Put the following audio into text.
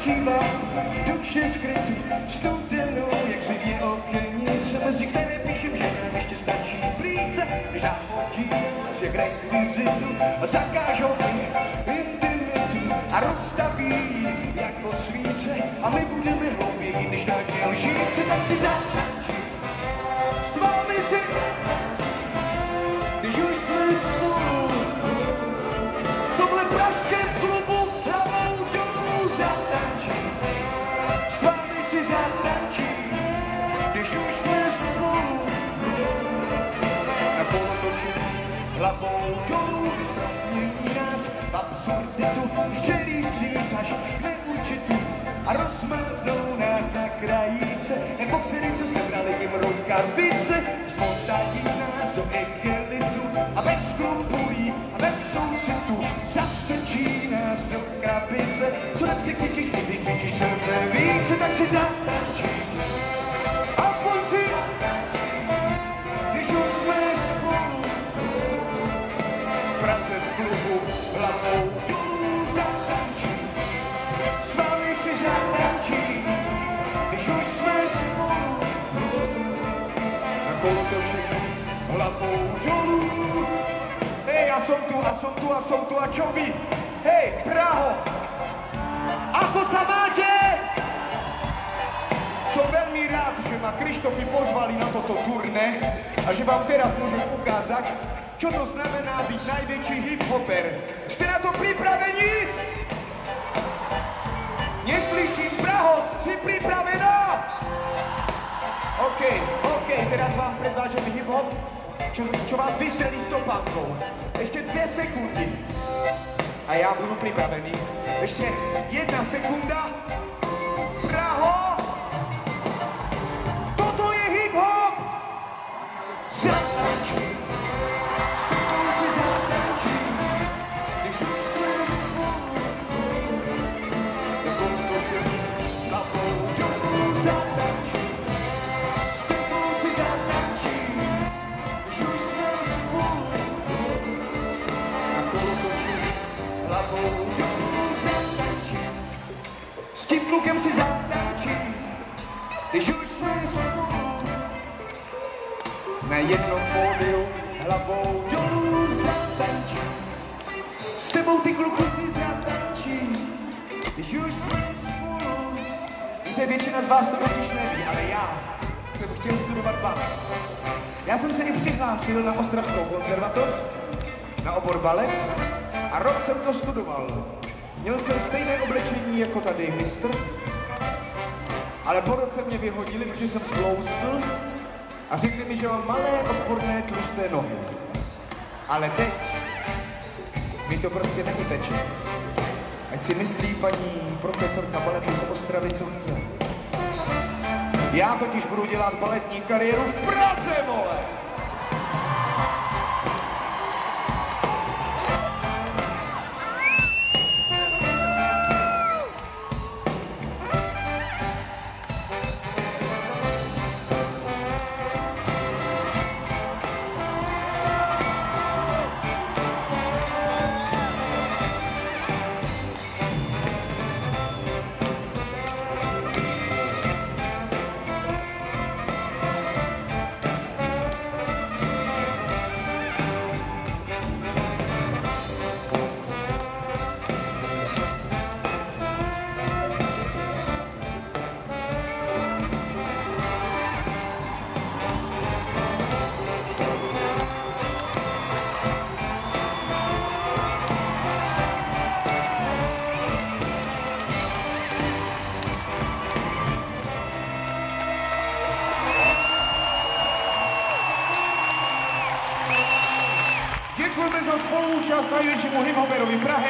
zpívá duše skrytu studenou, jak zimní okenice, mezi které píšem, že nám ještě stačí plíce, než nahodí nás jak rekvizitu a zakážou intimitu a rozstaví jako svíce a my budeme hloupěji než nějaké lžíce, tak si zatančí s vámi si, když už jsme spolu v tomhle pražském klubu hlavou dolů zatančí, s vámi si zatančí, když už jsme spolu na polotočí hlavou dolů, když promění nás v absurditu, střelí stříc až k neurčitu a rozmáznou nás na krajíce, jak boxery, co sebrali jim rukavice, smotají nás do egelitu a bez skrupulí a bez soucitu zastrčí nás do krabice, co tak si křičíš, kdyby křičíš sebe více, tak si zatančí. Aspoň si, když už jsme spolu v Praze v klubu hlavou dolů zatančí, s vámi si zatančí, když už jsme spolu na kolotoči hlavou dolů. Hej, a som tu a čo vy? Hej, Praho, ako sa máte? Som veľmi rád, že ma Krištofy pozvali na toto turné a že vám teraz môžem ukázať, čo to znamená byť najväčší hip-hopper. Ste na to pripravení? Neslyším, Praho, si pripravená? OK, teraz vám predvážem hip-hop, čo vás vystrelí stopánkou. Ešte 2 sekundy a ja budu pripravený. Ešte 1 sekunda. Praho! Toto je hip-hop! Zatančí, s tebou si zatančí, když už jsme spolu. Nebo to, že hlavou dolů zatančí, s tebou si zatančí, když už jsme spolu. Na kolotoči hlavou dolů zatančí, s tím klukem si zatančí, když už jsme spolu. Na jednom pódiu hlavou dolů zatančí, s tebou ty kluku si zatančí, když už jsme spolu. Víte, většina z vás to totiž neví, ale já jsem chtěl studovat balet. Já jsem se i přihlásil na Ostravskou konzervatoř, na obor balet a rok jsem to studoval. Měl jsem stejné oblečení jako tady mistr, ale po roce mě vyhodili, protože jsem stloustl a řekli mi, že mám malé, odporné, tlusté nohy. Ale teď mi to prostě neuteče. Ať si myslí paní profesorka baletu z Ostravy, co chce. Já totiž budu dělat baletní kariéru v Praze, vole! Děkujeme za spoluúčast na největšímu hip-hoperovi v Prahe.